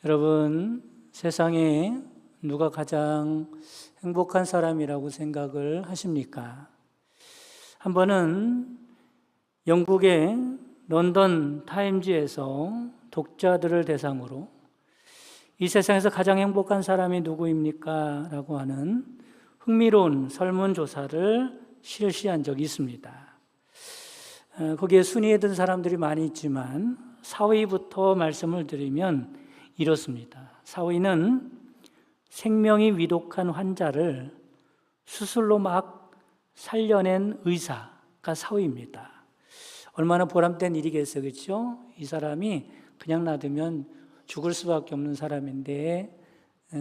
여러분, 세상에 누가 가장 행복한 사람이라고 생각을 하십니까? 한 번은 영국의 런던 타임즈에서 독자들을 대상으로 이 세상에서 가장 행복한 사람이 누구입니까? 라고 하는 흥미로운 설문조사를 실시한 적이 있습니다. 거기에 순위에 든 사람들이 많이 있지만 4위부터 말씀을 드리면 이렇습니다. 4위는 생명이 위독한 환자를 수술로 막 살려낸 의사가 4위입니다. 얼마나 보람된 일이겠어요, 그렇죠? 이 사람이 그냥 놔두면 죽을 수밖에 없는 사람인데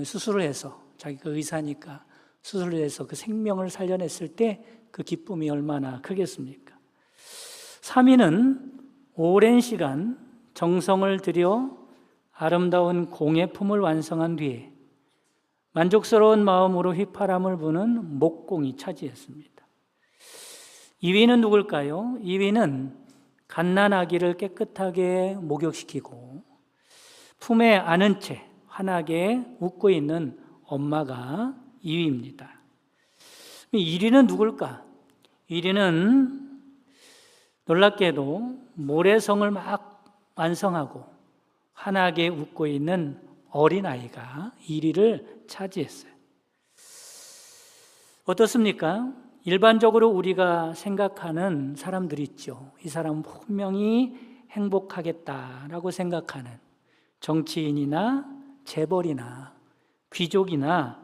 수술을 해서, 자기가 의사니까 수술을 해서 그 생명을 살려냈을 때 그 기쁨이 얼마나 크겠습니까? 3위는 오랜 시간 정성을 들여 아름다운 공예품을 완성한 뒤에 만족스러운 마음으로 휘파람을 부는 목공이 차지했습니다. 2위는 누굴까요? 2위는 갓난아기를 깨끗하게 목욕시키고 품에 안은 채 환하게 웃고 있는 엄마가 2위입니다. 1위는 누굴까? 1위는 놀랍게도 모래성을 막 완성하고 환하게 웃고 있는 어린아이가 1위를 차지했어요. 어떻습니까? 일반적으로 우리가 생각하는 사람들이 있죠. 이 사람은 분명히 행복하겠다라고 생각하는 정치인이나 재벌이나 귀족이나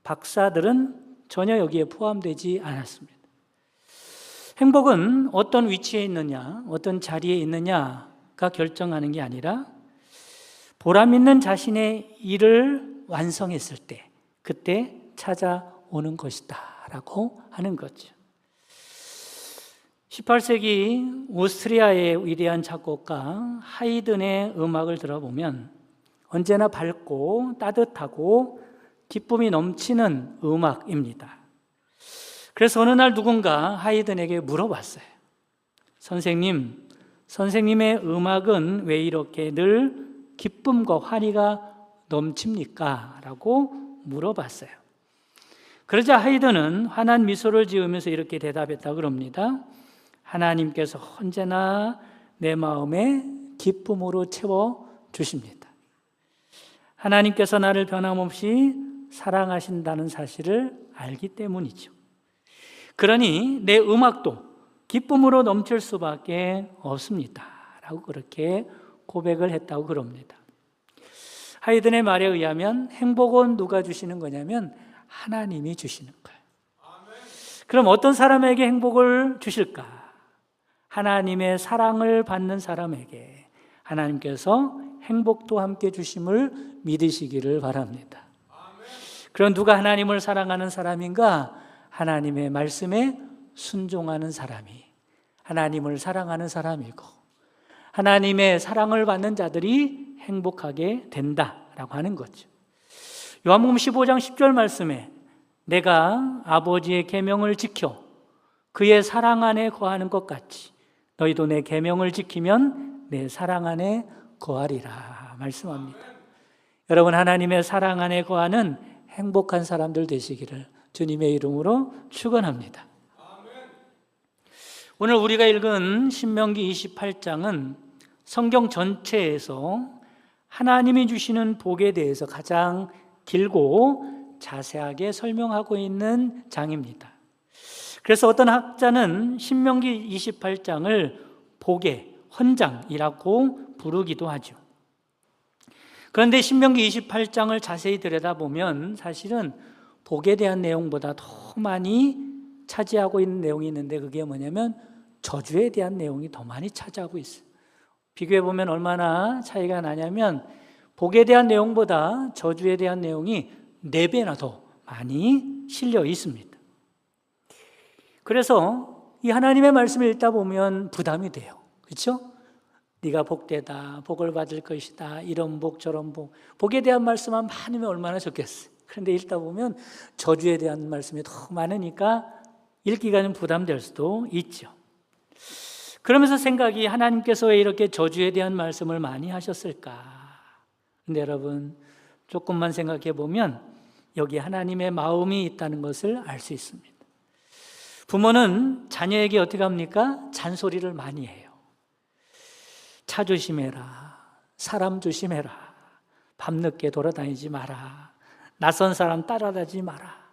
박사들은 전혀 여기에 포함되지 않았습니다. 행복은 어떤 위치에 있느냐, 어떤 자리에 있느냐가 결정하는 게 아니라 보람 있는 자신의 일을 완성했을 때, 그때 찾아오는 것이다 라고 하는 거죠. 18세기 오스트리아의 위대한 작곡가 하이든의 음악을 들어보면 언제나 밝고 따뜻하고 기쁨이 넘치는 음악입니다. 그래서 어느 날 누군가 하이든에게 물어봤어요. 선생님의 음악은 왜 이렇게 늘 기쁨과 환희가 넘칩니까? 라고 물어봤어요. 그러자 하이든은 환한 미소를 지으면서 이렇게 대답했다고 그럽니다. 하나님께서 언제나 내 마음에 기쁨으로 채워주십니다. 하나님께서 나를 변함없이 사랑하신다는 사실을 알기 때문이죠. 그러니 내 음악도 기쁨으로 넘칠 수밖에 없습니다 라고 그렇게 고백을 했다고 그럽니다. 하이든의 말에 의하면 행복은 누가 주시는 거냐면 하나님이 주시는 거예요. 그럼 어떤 사람에게 행복을 주실까? 하나님의 사랑을 받는 사람에게 하나님께서 행복도 함께 주심을 믿으시기를 바랍니다. 그럼 누가 하나님을 사랑하는 사람인가? 하나님의 말씀에 순종하는 사람이 하나님을 사랑하는 사람이고 하나님의 사랑을 받는 자들이 행복하게 된다라고 하는 거죠. 요한복음 15장 10절 말씀에 내가 아버지의 계명을 지켜 그의 사랑 안에 거하는 것 같이 너희도 내 계명을 지키면 내 사랑 안에 거하리라 말씀합니다. 여러분, 하나님의 사랑 안에 거하는 행복한 사람들 되시기를 주님의 이름으로 축원합니다. 오늘 우리가 읽은 신명기 28장은 성경 전체에서 하나님이 주시는 복에 대해서 가장 길고 자세하게 설명하고 있는 장입니다. 그래서 어떤 학자는 신명기 28장을 복의 헌장이라고 부르기도 하죠. 그런데 신명기 28장을 자세히 들여다보면 사실은 복에 대한 내용보다 더 많이 차지하고 있는 내용이 있는데 그게 뭐냐면 저주에 대한 내용이 더 많이 차지하고 있어요. 비교해보면 얼마나 차이가 나냐면 복에 대한 내용보다 저주에 대한 내용이 4배나 더 많이 실려 있습니다. 그래서 이 하나님의 말씀을 읽다 보면 부담이 돼요. 그렇죠? 네가 복되다, 복을 받을 것이다, 이런 복 저런 복, 복에 대한 말씀만 많으면 얼마나 좋겠어요. 그런데 읽다 보면 저주에 대한 말씀이 더 많으니까 읽기가 좀 부담될 수도 있죠. 그러면서 생각이 하나님께서 왜 이렇게 저주에 대한 말씀을 많이 하셨을까? 근데 여러분, 조금만 생각해 보면 여기 하나님의 마음이 있다는 것을 알 수 있습니다. 부모는 자녀에게 어떻게 합니까? 잔소리를 많이 해요. 차 조심해라, 사람 조심해라, 밤늦게 돌아다니지 마라, 낯선 사람 따라다니지 마라.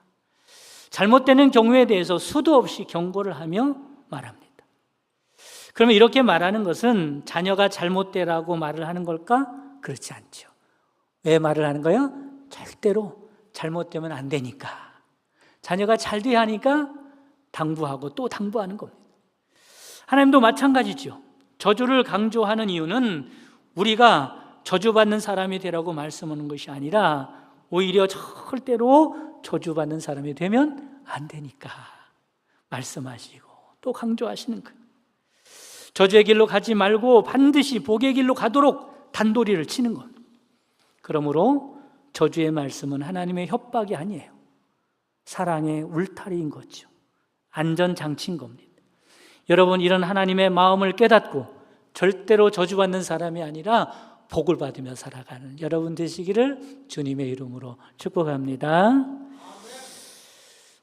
잘못되는 경우에 대해서 수도 없이 경고를 하며 말합니다. 그러면 이렇게 말하는 것은 자녀가 잘못되라고 말을 하는 걸까? 그렇지 않죠. 왜 말을 하는 거예요? 절대로 잘못되면 안 되니까. 자녀가 잘 돼야 하니까 당부하고 또 당부하는 겁니다. 하나님도 마찬가지죠. 저주를 강조하는 이유는 우리가 저주받는 사람이 되라고 말씀하는 것이 아니라 오히려 절대로 저주받는 사람이 되면 안 되니까 말씀하시고 또 강조하시는 거예요. 저주의 길로 가지 말고 반드시 복의 길로 가도록 단도리를 치는 것. 그러므로 저주의 말씀은 하나님의 협박이 아니에요. 사랑의 울타리인 거죠. 안전장치인 겁니다. 여러분, 이런 하나님의 마음을 깨닫고 절대로 저주받는 사람이 아니라 복을 받으며 살아가는 여러분 되시기를 주님의 이름으로 축복합니다.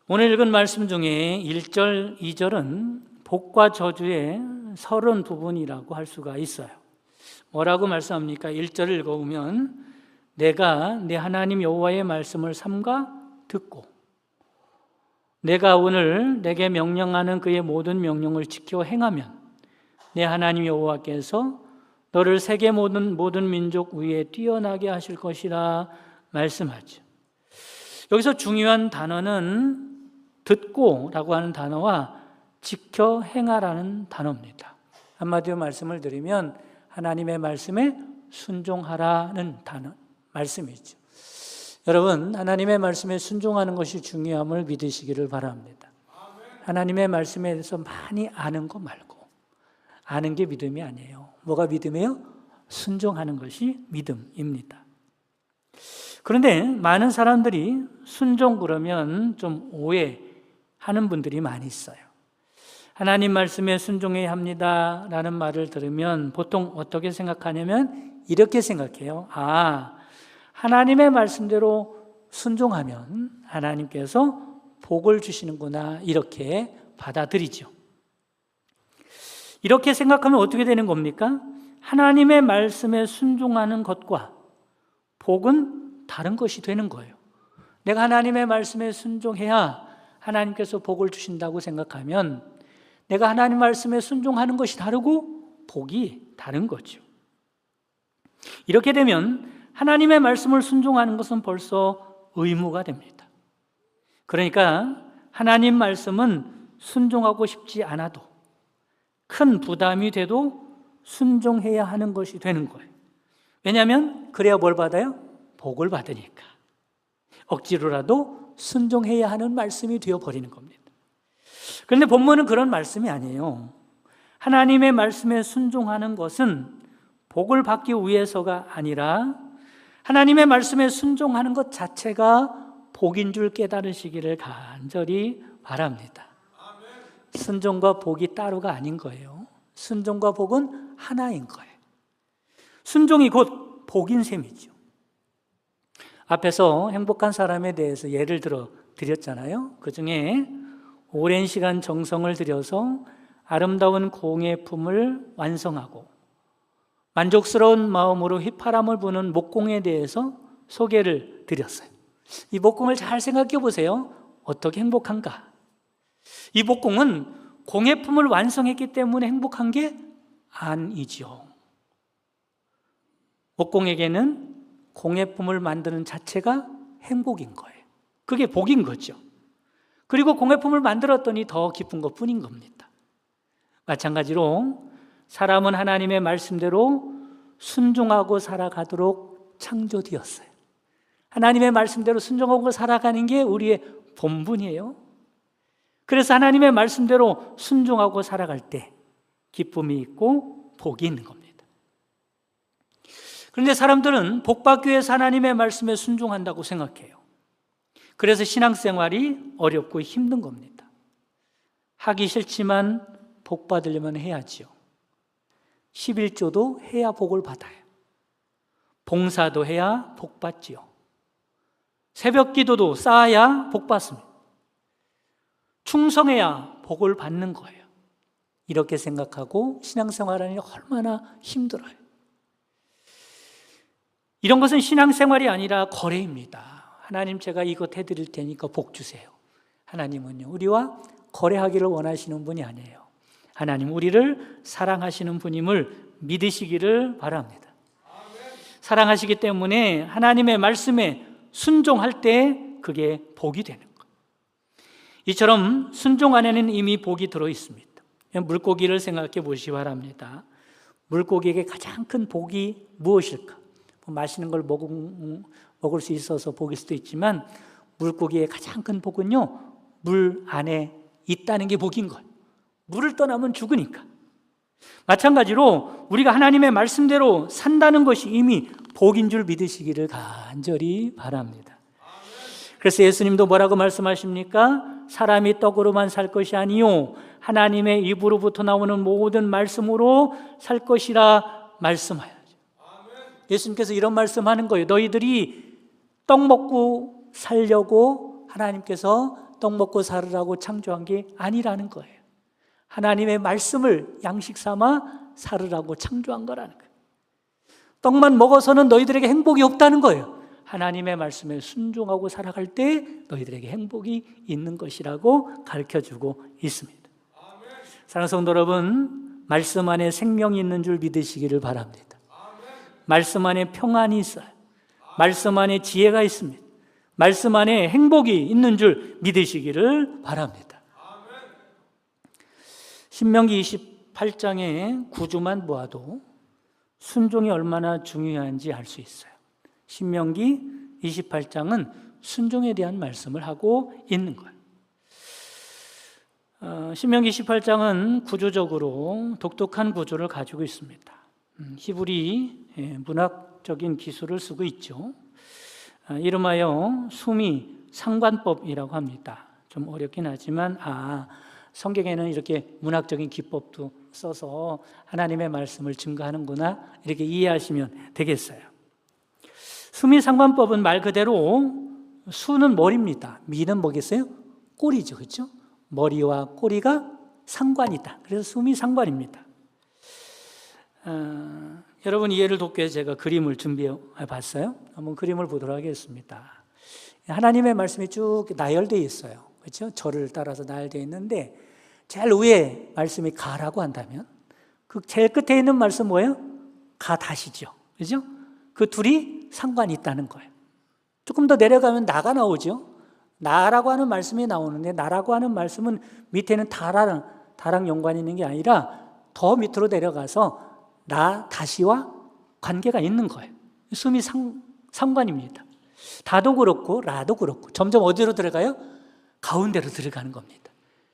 오늘 읽은 말씀 중에 1절, 2절은 복과 저주의 서론 부분이라고 할 수가 있어요. 뭐라고 말씀합니까? 1절을 읽어보면 내가 내 하나님 여호와의 말씀을 삼가 듣고 내가 오늘 내게 명령하는 그의 모든 명령을 지켜 행하면 내 하나님 여호와께서 너를 세계 모든 민족 위에 뛰어나게 하실 것이라 말씀하죠. 여기서 중요한 단어는 듣고라고 하는 단어와 지켜 행하라는 단어입니다. 한마디로 말씀을 드리면 하나님의 말씀에 순종하라는 단어, 말씀이죠. 여러분, 하나님의 말씀에 순종하는 것이 중요함을 믿으시기를 바랍니다. 하나님의 말씀에 대해서 많이 아는 거 말고 아는 게 믿음이 아니에요. 뭐가 믿음이에요? 순종하는 것이 믿음입니다. 그런데 많은 사람들이 순종 그러면 좀 오해하는 분들이 많이 있어요. 하나님 말씀에 순종해야 합니다 라는 말을 들으면 보통 어떻게 생각하냐면 이렇게 생각해요. 하나님의 말씀대로 순종하면 하나님께서 복을 주시는구나, 이렇게 받아들이죠. 이렇게 생각하면 어떻게 되는 겁니까? 하나님의 말씀에 순종하는 것과 복은 다른 것이 되는 거예요. 내가 하나님의 말씀에 순종해야 하나님께서 복을 주신다고 생각하면 내가 하나님 말씀에 순종하는 것이 다르고 복이 다른 거죠. 이렇게 되면 하나님의 말씀을 순종하는 것은 벌써 의무가 됩니다. 그러니까 하나님 말씀은 순종하고 싶지 않아도 큰 부담이 돼도 순종해야 하는 것이 되는 거예요. 왜냐하면 그래야 뭘 받아요? 복을 받으니까. 억지로라도 순종해야 하는 말씀이 되어버리는 겁니다. 그런데 본문은 그런 말씀이 아니에요. 하나님의 말씀에 순종하는 것은 복을 받기 위해서가 아니라 하나님의 말씀에 순종하는 것 자체가 복인 줄 깨달으시기를 간절히 바랍니다. 순종과 복이 따로가 아닌 거예요. 순종과 복은 하나인 거예요. 순종이 곧 복인 셈이죠. 앞에서 행복한 사람에 대해서 예를 들어 드렸잖아요. 그 중에 오랜 시간 정성을 들여서 아름다운 공예품을 완성하고 만족스러운 마음으로 휘파람을 부는 목공에 대해서 소개를 드렸어요. 이 목공을 잘 생각해 보세요. 어떻게 행복한가? 이 목공은 공예품을 완성했기 때문에 행복한 게 아니죠. 목공에게는 공예품을 만드는 자체가 행복인 거예요. 그게 복인 거죠. 그리고 공예품을 만들었더니 더 기쁜 것뿐인 겁니다. 마찬가지로 사람은 하나님의 말씀대로 순종하고 살아가도록 창조되었어요. 하나님의 말씀대로 순종하고 살아가는 게 우리의 본분이에요. 그래서 하나님의 말씀대로 순종하고 살아갈 때 기쁨이 있고 복이 있는 겁니다. 그런데 사람들은 복받기 위해서 하나님의 말씀에 순종한다고 생각해요. 그래서 신앙생활이 어렵고 힘든 겁니다. 하기 싫지만 복 받으려면 해야지요. 11조도 해야 복을 받아요. 봉사도 해야 복 받지요. 새벽 기도도 쌓아야 복 받습니다. 충성해야 복을 받는 거예요. 이렇게 생각하고 신앙생활하는 게 얼마나 힘들어요. 이런 것은 신앙생활이 아니라 거래입니다. 하나님, 제가 이것 해드릴 테니까 복 주세요. 하나님은요, 우리와 거래하기를 원하시는 분이 아니에요. 하나님, 우리를 사랑하시는 분임을 믿으시기를 바랍니다. 사랑하시기 때문에 하나님의 말씀에 순종할 때 그게 복이 되는 거예요. 이처럼 순종 안에는 이미 복이 들어 있습니다. 물고기를 생각해 보시기 바랍니다. 물고기에게 가장 큰 복이 무엇일까? 맛있는 걸 먹을 수 있어서 복일 수도 있지만, 물고기의 가장 큰 복은요, 물 안에 있다는 게 복인 거예요. 물을 떠나면 죽으니까. 마찬가지로 우리가 하나님의 말씀대로 산다는 것이 이미 복인 줄 믿으시기를 간절히 바랍니다. 그래서 예수님도 뭐라고 말씀하십니까? 사람이 떡으로만 살 것이 아니요 하나님의 입으로부터 나오는 모든 말씀으로 살 것이라 말씀하여야죠. 예수님께서 이런 말씀하는 거예요. 너희들이 떡 먹고 살려고 하나님께서 떡 먹고 살으라고 창조한 게 아니라는 거예요. 하나님의 말씀을 양식 삼아 살으라고 창조한 거라는 거예요. 떡만 먹어서는 너희들에게 행복이 없다는 거예요. 하나님의 말씀에 순종하고 살아갈 때 너희들에게 행복이 있는 것이라고 가르쳐주고 있습니다. 사랑하는 성도 여러분, 말씀 안에 생명이 있는 줄 믿으시기를 바랍니다. 말씀 안에 평안이 있어요. 말씀 안에 지혜가 있습니다. 말씀 안에 행복이 있는 줄 믿으시기를 바랍니다. 신명기 28장의 구조만 보아도 순종이 얼마나 중요한지 알 수 있어요. 신명기 28장은 순종에 대한 말씀을 하고 있는 거예요. 신명기 18장은 구조적으로 독특한 구조를 가지고 있습니다. 히브리 문학적인 기술을 쓰고 있죠. 이름하여 수미 상관법이라고 합니다. 좀 어렵긴 하지만 성경에는 이렇게 문학적인 기법도 써서 하나님의 말씀을 증거하는구나, 이렇게 이해하시면 되겠어요. 수미 상관법은 말 그대로 수는 머리입니다. 미는 뭐겠어요? 꼬리죠, 그렇죠? 머리와 꼬리가 상관이다. 그래서 수미 상관입니다. 여러분 이해를 돕기 위해서 제가 그림을 준비해 봤어요. 한번 그림을 보도록 하겠습니다. 하나님의 말씀이 쭉 나열되어 있어요. 그렇죠? 절을 따라서 나열되어 있는데, 제일 위에 말씀이 가라고 한다면 그 제일 끝에 있는 말씀 뭐예요? 가 다시죠. 그렇죠? 그 둘이 상관이 있다는 거예요. 조금 더 내려가면 나가 나오죠. 나라고 하는 말씀이 나오는데, 나라고 하는 말씀은 밑에는 다랑 연관이 있는 게 아니라 더 밑으로 내려가서 나 다시와 관계가 있는 거예요. 수미 상관입니다. 다도 그렇고 라도 그렇고 점점 어디로 들어가요? 가운데로 들어가는 겁니다.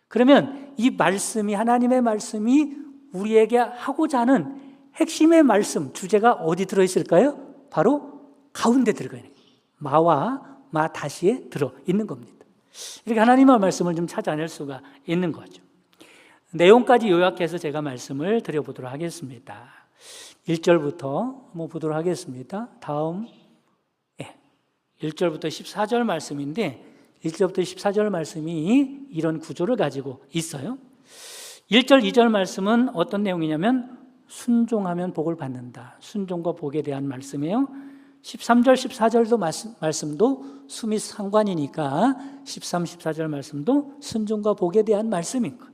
그러면 이 말씀이, 하나님의 말씀이 우리에게 하고자 하는 핵심의 말씀, 주제가 어디 들어있을까요? 바로 가운데 들어가 있는 거예요. 마와 마 다시에 들어있는 겁니다. 이렇게 하나님의 말씀을 좀 찾아낼 수가 있는 거죠. 내용까지 요약해서 제가 말씀을 드려보도록 하겠습니다. 1절부터 한번 보도록 하겠습니다. 다음 1절부터 14절 말씀인데, 1절부터 14절 말씀이 이런 구조를 가지고 있어요. 1절, 2절 말씀은 어떤 내용이냐면 순종하면 복을 받는다. 순종과 복에 대한 말씀이에요. 13절, 14절도 말씀도 수미 상관이니까 13, 14절 말씀도 순종과 복에 대한 말씀인 거예요.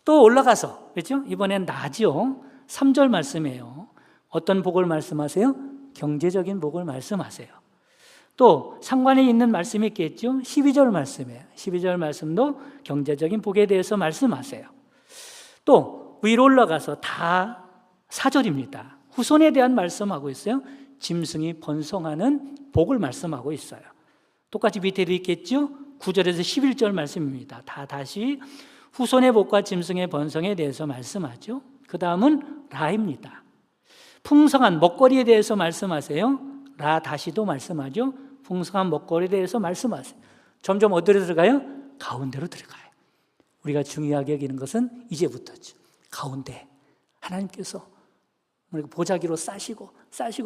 또 올라가서, 그렇죠? 이번엔 나죠. 3절 말씀이에요. 어떤 복을 말씀하세요? 경제적인 복을 말씀하세요. 또 상관이 있는 말씀이 있겠죠. 12절 말씀이에요. 12절 말씀도 경제적인 복에 대해서 말씀하세요. 또 위로 올라가서 다 4절입니다. 후손에 대한 말씀하고 있어요. 짐승이 번성하는 복을 말씀하고 있어요. 똑같이 밑에도 있겠죠. 9절에서 11절 말씀입니다. 다시 후손의 복과 짐승의 번성에 대해서 말씀하죠. 그 다음은 라입니다. 풍성한 먹거리에 대해서 말씀하세요. 라 다시도 말씀하죠. 풍성한 먹거리에 대해서 말씀하세요. 점점 어디로 들어가요? 가운데로 들어가요. 우리가 중요하게 여기는 것은 이제부터죠. 가운데 하나님께서 보자기로 싸시고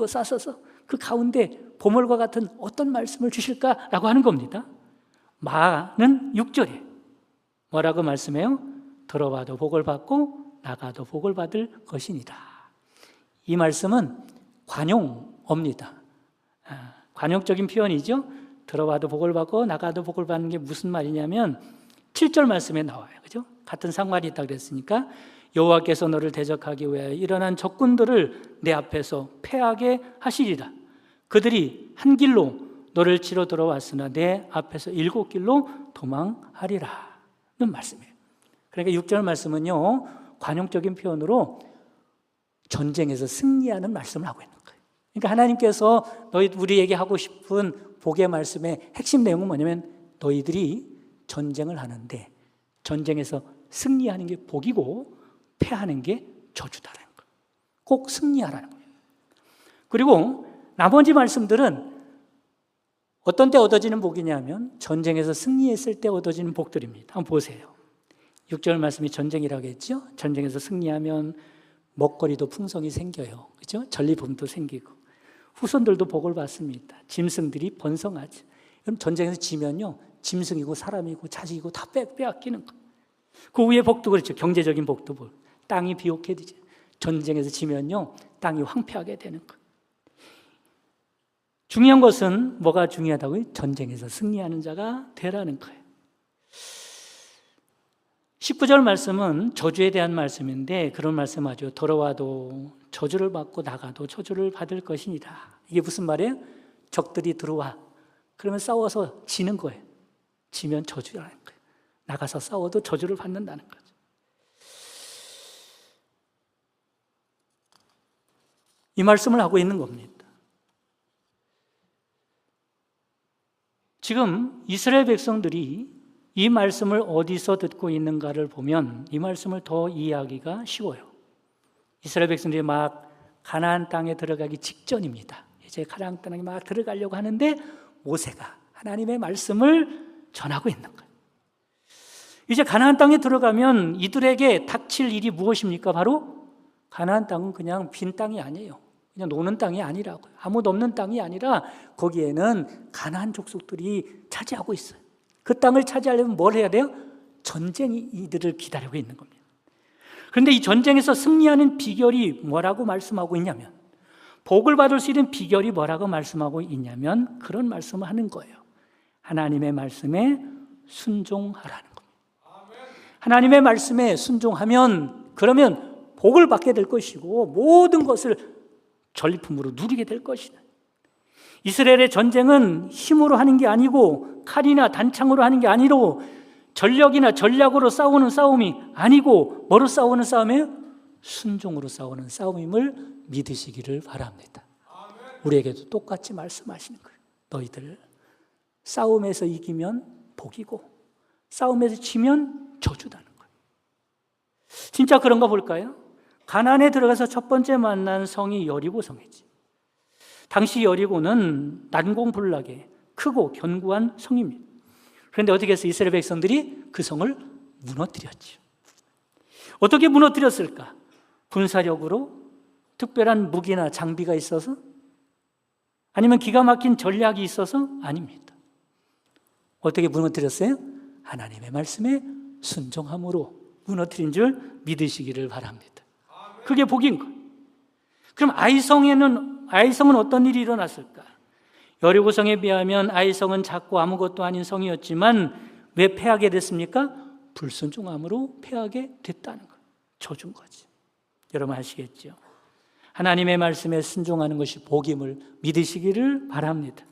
싸서서 그 가운데 보물과 같은 어떤 말씀을 주실까라고 하는 겁니다. 마는 6절에 뭐라고 말씀해요? 들어와도 복을 받고 나가도 복을 받을 것이니라. 이 말씀은 관용어입니다. 관용적인 표현이죠. 들어와도 복을 받고 나가도 복을 받는 게 무슨 말이냐면 7절 말씀에 나와요. 그죠? 같은 상관이 있다고 그랬으니까 여호와께서 너를 대적하기 위하여 일어난 적군들을 내 앞에서 패하게 하시리라. 그들이 한 길로 너를 치러 들어왔으나 내 앞에서 7길로 도망하리라 는 말씀이에요. 그러니까 6절 말씀은요, 관용적인 표현으로 전쟁에서 승리하는 말씀을 하고 있는 거예요. 그러니까 하나님께서 우리에게 하고 싶은 복의 말씀의 핵심 내용은 뭐냐면 너희들이 전쟁을 하는데 전쟁에서 승리하는 게 복이고 패하는 게 저주다라는 거예요. 꼭 승리하라는 거예요. 그리고 나머지 말씀들은 어떤 때 얻어지는 복이냐면 전쟁에서 승리했을 때 얻어지는 복들입니다. 한번 보세요. 6절 말씀이 전쟁이라고 했죠. 전쟁에서 승리하면 먹거리도 풍성이 생겨요. 그렇죠? 전리품도 생기고 후손들도 복을 받습니다. 짐승들이 번성하죠. 그럼 전쟁에서 지면요, 짐승이고 사람이고 자식이고 다 빼앗기는 거예요. 그 위에 복도 그렇죠. 경제적인 복도 땅이 비옥해 되죠. 전쟁에서 지면요, 땅이 황폐하게 되는 거예요. 중요한 것은 뭐가 중요하다고요? 전쟁에서 승리하는 자가 되라는 거예요. 19절 말씀은 저주에 대한 말씀인데 그런 말씀하죠. 돌아와도 저주를 받고 나가도 저주를 받을 것이니라. 이게 무슨 말이에요? 적들이 들어와. 그러면 싸워서 지는 거예요. 지면 저주라는 거예요. 나가서 싸워도 저주를 받는다는 거죠. 이 말씀을 하고 있는 겁니다. 지금 이스라엘 백성들이 이 말씀을 어디서 듣고 있는가를 보면 이 말씀을 더 이해하기가 쉬워요. 이스라엘 백성들이 막 가나안 땅에 들어가기 직전입니다. 이제 가나안 땅에 막 들어가려고 하는데 모세가 하나님의 말씀을 전하고 있는 거예요. 이제 가나안 땅에 들어가면 이들에게 닥칠 일이 무엇입니까? 바로 가나안 땅은 그냥 빈 땅이 아니에요. 그냥 노는 땅이 아니라고요. 아무도 없는 땅이 아니라 거기에는 가나안 족속들이 차지하고 있어요. 그 땅을 차지하려면 뭘 해야 돼요? 전쟁이 이들을 기다리고 있는 겁니다. 그런데 이 전쟁에서 승리하는 비결이 뭐라고 말씀하고 있냐면, 복을 받을 수 있는 비결이 뭐라고 말씀하고 있냐면 그런 말씀을 하는 거예요. 하나님의 말씀에 순종하라는 겁니다. 하나님의 말씀에 순종하면 그러면 복을 받게 될 것이고 모든 것을 전리품으로 누리게 될 것이다. 이스라엘의 전쟁은 힘으로 하는 게 아니고 칼이나 단창으로 하는 게 아니고 전력이나 전략으로 싸우는 싸움이 아니고 뭐로 싸우는 싸움이에요? 순종으로 싸우는 싸움임을 믿으시기를 바랍니다. 우리에게도 똑같이 말씀하시는 거예요. 너희들 싸움에서 이기면 복이고 싸움에서 지면 저주다는 거예요. 진짜 그런가 볼까요? 가나안에 들어가서 첫 번째 만난 성이 여리고 성이지. 당시 여리고는 난공불락의 크고 견고한 성입니다. 그런데 어떻게 해서 이스라엘 백성들이 그 성을 무너뜨렸죠. 어떻게 무너뜨렸을까? 군사력으로? 특별한 무기나 장비가 있어서? 아니면 기가 막힌 전략이 있어서? 아닙니다. 어떻게 무너뜨렸어요? 하나님의 말씀에 순종함으로 무너뜨린 줄 믿으시기를 바랍니다. 그게 복인 거예요. 그럼 아이성은 어떤 일이 일어났을까? 여리고성에 비하면 아이성은 작고 아무것도 아닌 성이었지만 왜 패하게 됐습니까? 불순종함으로 패하게 됐다는 거예요. 저준 거지. 여러분 아시겠죠? 하나님의 말씀에 순종하는 것이 복임을 믿으시기를 바랍니다.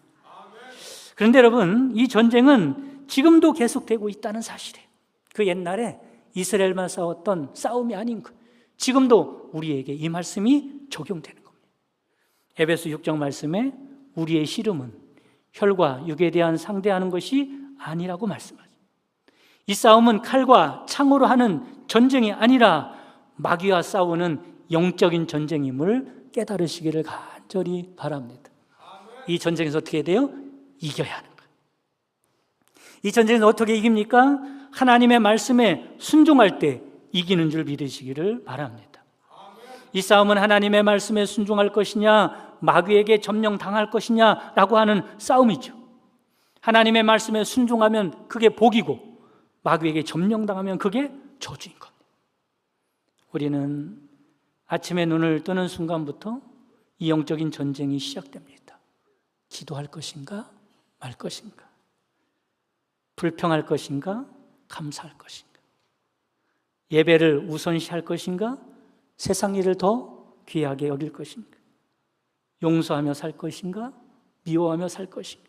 그런데 여러분, 이 전쟁은 지금도 계속되고 있다는 사실이에요. 그 옛날에 이스라엘만 싸웠던 싸움이 아닌 거예요. 지금도 우리에게 이 말씀이 적용되는 겁니다. 에베소 6장 말씀에 우리의 씨름은 혈과 육에 대한 상대하는 것이 아니라고 말씀하죠. 이 싸움은 칼과 창으로 하는 전쟁이 아니라 마귀와 싸우는 영적인 전쟁임을 깨달으시기를 간절히 바랍니다. 이 전쟁에서 어떻게 돼요? 이겨야 하는 거예요. 이 전쟁에서 어떻게 이깁니까? 하나님의 말씀에 순종할 때 이기는 줄 믿으시기를 바랍니다. 이 싸움은 하나님의 말씀에 순종할 것이냐, 마귀에게 점령당할 것이냐라고 하는 싸움이죠. 하나님의 말씀에 순종하면 그게 복이고, 마귀에게 점령당하면 그게 저주인 겁니다. 우리는 아침에 눈을 뜨는 순간부터 이 영적인 전쟁이 시작됩니다. 기도할 것인가 말 것인가, 불평할 것인가 감사할 것인가, 예배를 우선시할 것인가 세상 일을 더 귀하게 여길 것인가, 용서하며 살 것인가 미워하며 살 것인가,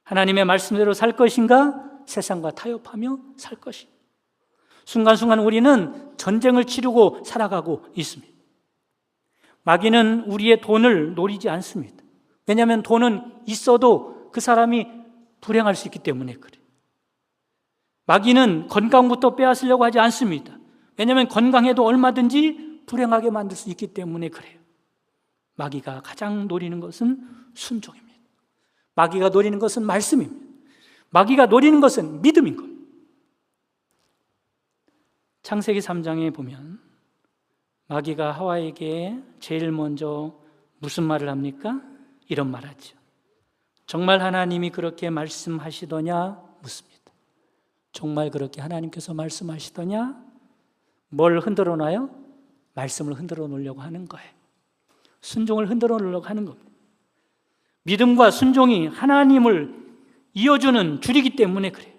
하나님의 말씀대로 살 것인가 세상과 타협하며 살 것인가. 순간순간 우리는 전쟁을 치르고 살아가고 있습니다. 마귀는 우리의 돈을 노리지 않습니다. 왜냐하면 돈은 있어도 그 사람이 불행할 수 있기 때문에 그래요. 마귀는 건강부터 빼앗으려고 하지 않습니다. 왜냐하면 건강해도 얼마든지 불행하게 만들 수 있기 때문에 그래요. 마귀가 가장 노리는 것은 순종입니다. 마귀가 노리는 것은 말씀입니다. 마귀가 노리는 것은 믿음인 겁니다. 창세기 3장에 보면 마귀가 하와에게 제일 먼저 무슨 말을 합니까? 이런 말 하죠. 정말 하나님이 그렇게 말씀하시더냐? 묻습니다. 정말 그렇게 하나님께서 말씀하시더냐? 뭘 흔들어 놔요? 말씀을 흔들어 놓으려고 하는 거예요. 순종을 흔들어 놓으려고 하는 겁니다. 믿음과 순종이 하나님을 이어주는 줄이기 때문에 그래요.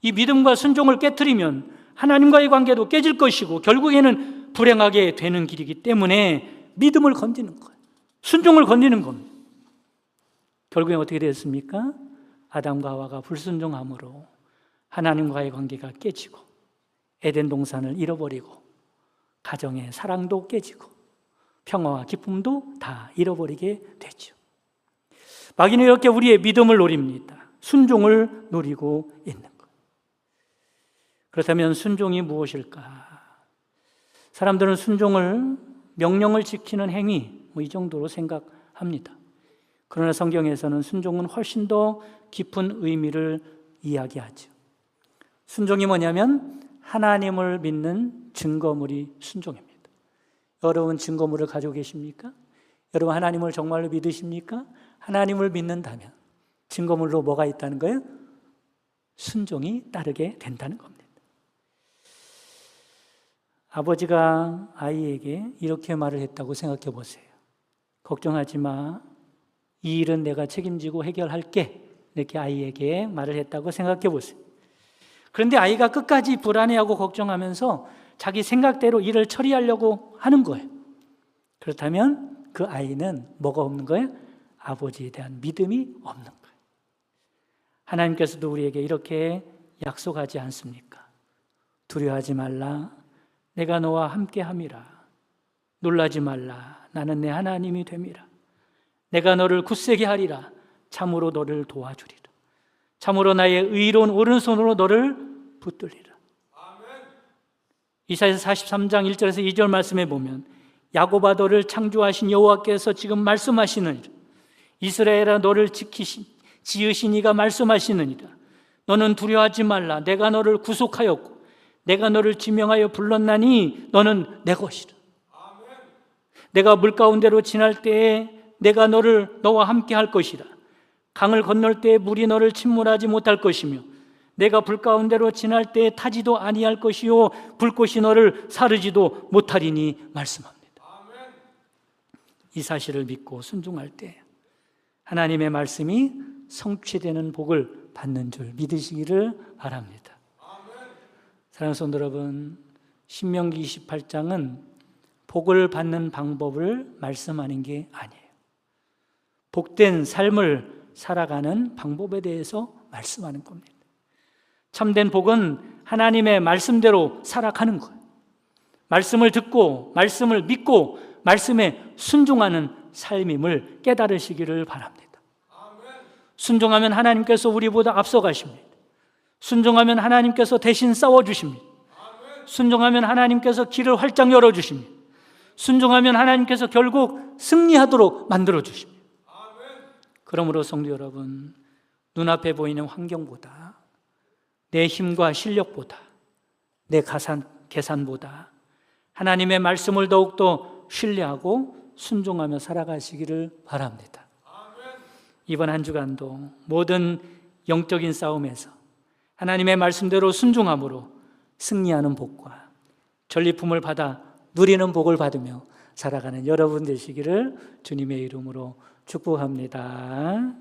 이 믿음과 순종을 깨트리면 하나님과의 관계도 깨질 것이고 결국에는 불행하게 되는 길이기 때문에 믿음을 건드는 거예요. 순종을 건드는 겁니다. 결국엔 어떻게 됐습니까? 아담과 하와가 불순종함으로 하나님과의 관계가 깨지고 에덴 동산을 잃어버리고 가정의 사랑도 깨지고 평화와 기쁨도 다 잃어버리게 되죠. 마귀는 이렇게 우리의 믿음을 노립니다. 순종을 노리고 있는 것. 그렇다면 순종이 무엇일까? 사람들은 순종을 명령을 지키는 행위 이 정도로 생각합니다. 그러나 성경에서는 순종은 훨씬 더 깊은 의미를 이야기하죠. 순종이 뭐냐면 하나님을 믿는 증거물이 순종입니다. 여러분 증거물을 가지고 계십니까? 여러분 하나님을 정말로 믿으십니까? 하나님을 믿는다면 증거물로 뭐가 있다는 거예요? 순종이 따르게 된다는 겁니다. 아버지가 아이에게 이렇게 말을 했다고 생각해 보세요. 걱정하지 마. 이 일은 내가 책임지고 해결할게. 이렇게 아이에게 말을 했다고 생각해 보세요. 그런데 아이가 끝까지 불안해하고 걱정하면서 자기 생각대로 일을 처리하려고 하는 거예요. 그렇다면 그 아이는 뭐가 없는 거예요? 아버지에 대한 믿음이 없는 거예요. 하나님께서도 우리에게 이렇게 약속하지 않습니까? 두려워하지 말라. 내가 너와 함께함이라. 놀라지 말라. 나는 내 하나님이 됨이라. 내가 너를 굳세게 하리라. 참으로 너를 도와주리라. 참으로 나의 의로운 오른손으로 너를 붙들리라. 이사야서 43장 1절에서 2절 말씀에 보면 야곱아 너를 창조하신 여호와께서 지금 말씀하시느니라. 이스라엘아 너를 지으신 이가 말씀하시느니라. 너는 두려워하지 말라. 내가 너를 구속하였고 내가 너를 지명하여 불렀나니 너는 내 것이라. 내가 물 가운데로 지날 때에 내가 너와 함께 할 것이라. 강을 건널 때에 물이 너를 침몰하지 못할 것이며 내가 불 가운데로 지날 때에 타지도 아니할 것이요 불꽃이 너를 사르지도 못하리니 말씀합니다. 이 사실을 믿고 순종할 때 하나님의 말씀이 성취되는 복을 받는 줄 믿으시기를 바랍니다. 사랑하는 성도 여러분, 신명기 28장은 복을 받는 방법을 말씀하는 게 아니에요. 복된 삶을 살아가는 방법에 대해서 말씀하는 겁니다. 참된 복은 하나님의 말씀대로 살아가는 거예요. 말씀을 듣고 말씀을 믿고 말씀에 순종하는 삶임을 깨달으시기를 바랍니다. 순종하면 하나님께서 우리보다 앞서가십니다. 순종하면 하나님께서 대신 싸워주십니다. 순종하면 하나님께서 길을 활짝 열어주십니다. 순종하면 하나님께서 결국 승리하도록 만들어주십니다. 그러므로 성도 여러분, 눈앞에 보이는 환경보다 내 힘과 실력보다 내 계산보다 하나님의 말씀을 더욱더 신뢰하고 순종하며 살아가시기를 바랍니다. 이번 한 주간도 모든 영적인 싸움에서 하나님의 말씀대로 순종함으로 승리하는 복과 전리품을 받아 누리는 복을 받으며 살아가는 여러분 되시기를 주님의 이름으로 축복합니다.